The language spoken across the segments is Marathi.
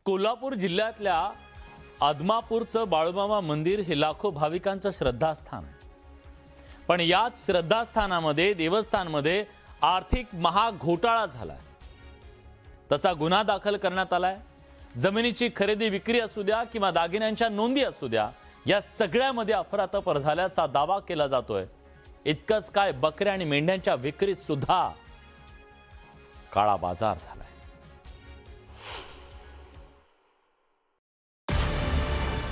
कोल्हापूर जिल्ह्यातल्या आदमापूरचं बाळूमामा मंदिर हे लाखो भाविकांचं श्रद्धास्थान. पण याच श्रद्धास्थानामध्ये देवस्थानमध्ये आर्थिक महाघोटाळा झालाय. तसा गुन्हा दाखल करण्यात आलाय. जमिनीची खरेदी विक्री असू द्या किंवा दागिन्यांच्या नोंदी असू द्या, या सगळ्यामध्ये अफरातफर झाल्याचा दावा केला जातोय. इतकंच काय, बकऱ्या आणि मेंढ्यांच्या विक्रीत सुद्धा काळा बाजार झालाय.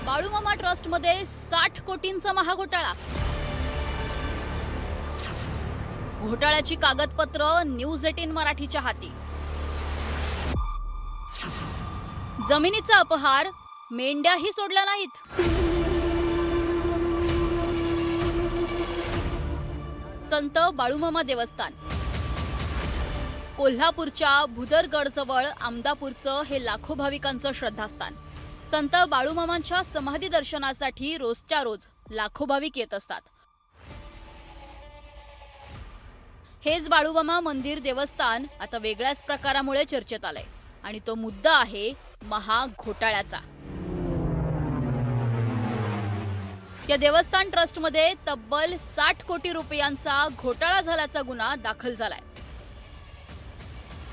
बाळूमामा ट्रस्ट मध्ये 60 कोटींचा महाघोटाळा. घोटाळ्याची कागदपत्र न्यूज 18 मराठीच्या हाती. जमिनीचा अपहार, मेंढ्याही सोडल्या नाहीत. संत बाळूमामा देवस्थान. कोल्हापूरच्या भुदरगडजवळ आमदापूरचं हे लाखो भाविकांचं श्रद्धास्थान. संत बाळूमामांच्या समाधी दर्शनासाठी रोजच्या रोज लाखो भाविक येत असतात. हेच बाळूमामा मंदिर देवस्थान आता वेगळ्याच प्रकारामुळे चर्चेत आलंय आणि तो मुद्दा आहे महाघोटाळ्याचा. या देवस्थान ट्रस्टमध्ये तब्बल 60 कोटी रुपयांचा घोटाळा झाल्याचा गुन्हा दाखल झालाय.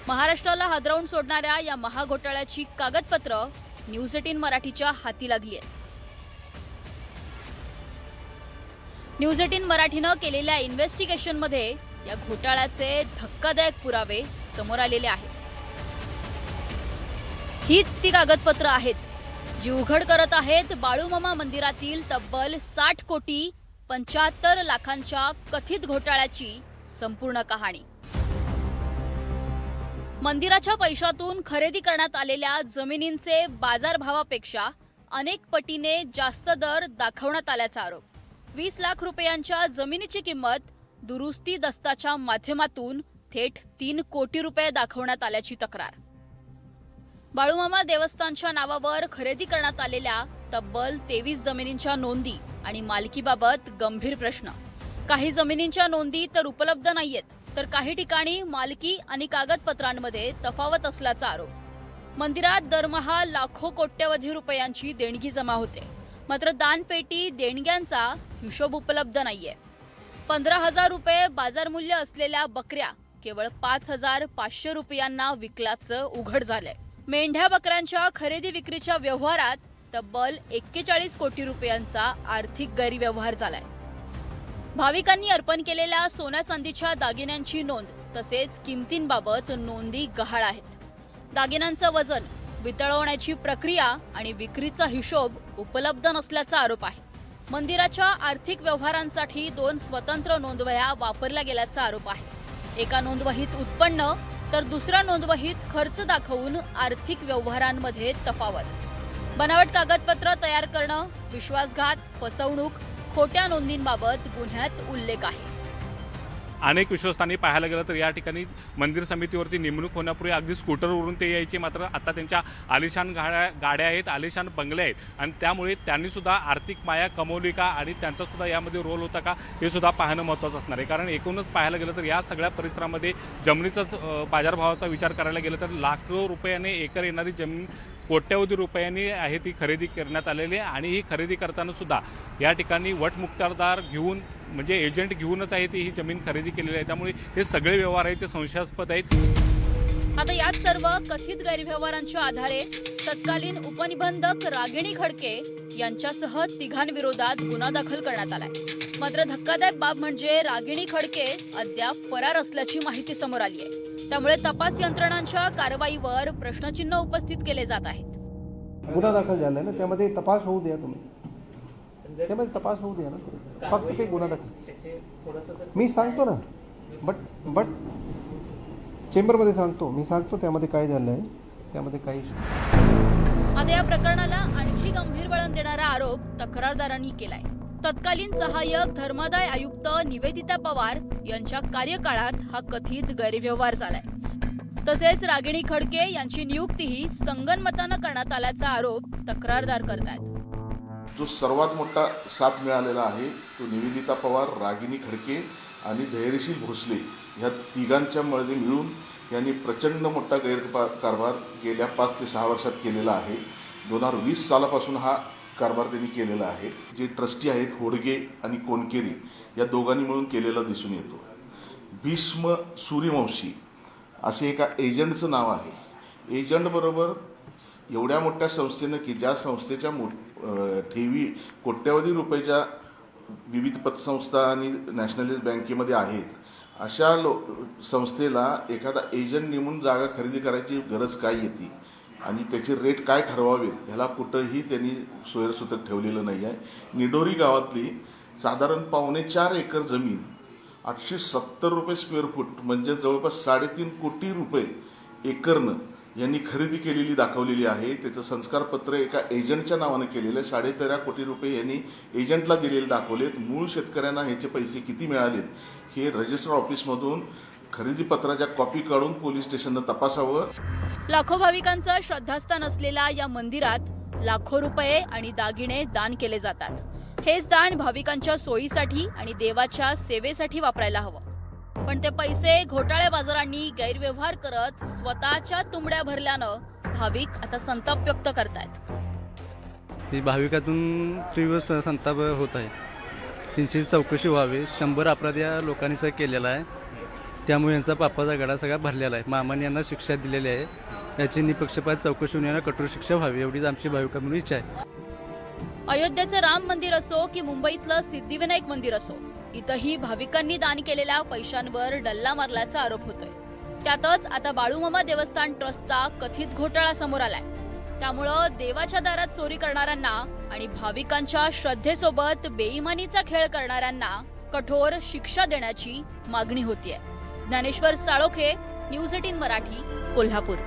महाराष्ट्राला हादरवून सोडणाऱ्या या महाघोटाळ्याची कागदपत्र न्यूज 18 मराठीच्या हाती लागली आहेत. न्यूज 18 मराठीनं केलेल्या इन्व्हेस्टिगेशनमध्ये या घोटाळ्याचे धक्कादायक पुरावे समोर आलेले आहेत. हीच ती कागदपत्र आहेत जी उघड करत आहेत बाळूमामा मंदिरातील तब्बल 60 कोटी 75 लाखांच्या कथित घोटाळ्याची संपूर्ण कहाणी. मंदिराच्या पैशातून खरेदी करण्यात आलेल्या जमिनींचे बाजारभावापेक्षा अनेक पटीने जास्त दर दाखवण्यात आल्याचा आरोप. 20 लाख रुपयांच्या जमिनीची किंमत दुरुस्ती दस्ताच्या माध्यमातून थेट 3 कोटी रुपये दाखवण्यात आल्याची तक्रार. बाळूमामा देवस्थानच्या नावावर खरेदी करण्यात आलेल्या तब्बल 23 जमिनींच्या नोंदी आणि मालकीबाबत गंभीर प्रश्न. काही जमिनींच्या नोंदी तर उपलब्ध नाहीयेत, तर काही ठिकाणी मालकी आणि कागदपत्रांमध्ये तफावत असल्याचा आरोप. मंदिरात दरमहा लाखो कोट्यवधी रुपयांची देणगी जमा होते, मात्र दानपेटी देणग्यांचा हिशोब उपलब्ध नाहीये. 15,000 रुपये बाजारमूल्य असलेल्या बकऱ्या केवळ 5,500 रुपयांना विकल्याचं उघड झालंय. मेंढ्या बकऱ्यांच्या खरेदी विक्रीच्या व्यवहारात तब्बल 41 कोटी रुपयांचा आर्थिक गैरव्यवहार झालाय. भाविकांनी अर्पण केलेल्या सोन्या चांदीच्या दागिन्यांची नोंद तसेच किमतींबाबत नोंदी गहाळ आहेत. दागिन्यांचं वजन, वितळवण्याची प्रक्रिया आणि विक्रीचा हिशोब उपलब्ध नसल्याचा आरोप आहे. मंदिराच्या आर्थिक व्यवहारांसाठी 2 स्वतंत्र नोंदवह्या वापरल्या गेल्याचा आरोप आहे. एका नोंदवहीत उत्पन्न तर दुसऱ्या नोंदवहीत खर्च दाखवून आर्थिक व्यवहारांमध्ये तफावत. बनावट कागदपत्र तयार करणं, विश्वासघात, फसवणूक, खोट्या नोंदींबाबत गुन्ह्यात उल्लेख आहे. अनेक विश्वस्तांनी पाहायला गेलं तर या ठिकाणी मंदिर समितीवरती नेमणूक होण्यापूर्वी अगदी स्कूटरवरून ते यायचे, मात्र आता त्यांच्या आलिशान गाड्या आहेत, आलिशान बंगले आहेत आणि त्यामुळे त्यांनी सुद्धा आर्थिक माया कमवली का आणि त्यांचा सुद्धा यामध्ये रोल होता का हे सुद्धा पाहणं महत्त्वाचं असणार आहे. कारण एकूणच पाहायला गेलं तर या सगळ्या परिसरामध्ये जमिनीचाच बाजारभावाचा विचार करायला गेलं तर लाखो रुपयाने एकर येणारी जमीन कोट्यवधी रुपयांनी आहे ती खरेदी करण्यात आलेली आहे. आणि ही खरेदी करताना सुद्धा या ठिकाणी वटमुक्तारदार घेऊन म्हणजे एजंट घेऊनच आहे ती ही जमीन खरेदी केलेली आहे. त्यामुळे हे सगळे व्यवहार आहेत ते संशयास्पद आहेत. आता यात सर्व कथित गैरव्यवहारांच्या आधारे तत्कालीन उपनिबंधक रागिणी खडके यांच्यासह तिघांविरोधात गुन्हा दाखल करण्यात आलाय. मात्र धक्कादायक बाब म्हणजे रागिणी खडके अद्याप फरार असल्याची माहिती समोर आली आहे. त्यामुळे तपास यंत्रणांच्या कारवाईवर प्रश्नचिन्ह उपस्थित केले जात आहेत. गुन्हा दाखल झालाय ना, त्यामध्ये तपास होऊ द्या. तुम्ही त्यामध्ये तपास होऊ द्या ना, फक्त ते गुन्हा दाखल. मी सांगतो ना, बट चेंबरमध्ये सांगतो, मी सांगतो त्यामध्ये काय झालं आहे, त्यामध्ये काही. आता या प्रकरणाला आणखी गंभीर वळण देणारा आरोप तक्रारदारांनी केलाय. तत्कालीन सहाय्यक धर्मादाय आयुक्त निवेदिता पवार यांच्या कार्यकाळात हा कथित गैरव्यवहार झालाय. तसेच रागिणी खडके यांची नियुक्तीही संगनमतानं करण्यात आल्याचा आरोप तक्रारदार करतायत. जो सर्वात मोठा साथ मिळालेला आहे तो निवेदिता पवार, रागिणी खडके आणि धैर्यशील भोसले ह्या तिघांच्या मध्ये मिळून यांनी प्रचंड मोठा गैरकारभार गेल्या 5 ते 6 वर्षात केलेला आहे. 2020 सालापासून हा कारभार त्यांनी केलेला आहे. जे ट्रस्टी आहेत होडगे आणि कोणकेरी या दोघांनी मिळून केलेला दिसून येतो. भीष्म सूर्यवंशी असे एका एजंटचं नाव आहे. एजंटबरोबर एवढ्या मोठ्या संस्थेनं की ज्या संस्थेच्या ठेवी कोट्यवधी रुपयाच्या विविध पतसंस्था आणि नॅशनलाइज बँकेमध्ये आहेत, अशा संस्थेला एखादा एजंट नेमून जागा खरेदी करायची गरज काय येते आणि त्याचे रेट काय ठरवावेत ह्याला कुठंही त्यांनी सोयरसूतक ठेवलेलं नाही आहे. निडोरी गावातली साधारण 4.25 एकर जमीन 870 रुपये स्क्वेअर फूट म्हणजे जवळपास 3.5 कोटी रुपये एकरनं यांनी खरेदी केलेली दाखवलेली आहे. त्याचं संस्कारपत्र एका एजंटच्या नावानं केलेलं आहे. 13.5 कोटी रुपये यांनी एजंटला दिलेले दाखवलेत. मूळ शेतकऱ्यांना ह्याचे पैसे किती मिळालेत हे रजिस्टर ऑफिसमधून खरेदी पत्राच्या कॉपी काढून पोलीस स्टेशननं तपासावं. लाखो भाविकांचं श्रद्धास्थान असलेल्या या मंदिरात लाखो रुपये आणि दागिने दान केले जातात. हेच दान भाविकांच्या सोयीसाठी आणि देवाच्या सेवेसाठी वापरायला हवं. पण ते पैसे घोटाळे बाजारांनी गैरव्यवहार करत स्वतःच्या तुंबड्या भरल्यानं भाविक आता संताप व्यक्त करतायत. भाविकातून तीव्र संताप होत आहे. त्यांची चौकशी व्हावी. 100 अपराध या लोकांनी सगळं केलेला आहे. त्यामुळे यांचा पापाचा गडा सगळा भरलेला आहे. मामाने यांना शिक्षा दिलेली आहे. याची निपक्षपात चौकशी होऊन यांना कठोर शिक्षा व्हावी एवढीच आमची भाविकांकडून इच्छा आहे. अयोध्येचं राम मंदिर असो की मुंबईतलं सिद्धिविनायक मंदिर असो, इथंही भाविकांनी दान केलेल्या पैशांवर डल्ला मारल्याचा आरोप होतोय. त्यातच आता बाळूमामा देवस्थान ट्रस्टचा कथित घोटाळा समोर आलाय. त्यामुळं देवाच्या दारात चोरी करणाऱ्यांना आणि भाविकांच्या श्रद्धेसोबत बेईमानीचा खेळ करणाऱ्यांना कठोर शिक्षा देण्याची मागणी होतीये. ज्ञानेश्वर साळोखे, न्यूज 18 मराठी, कोल्हापूर.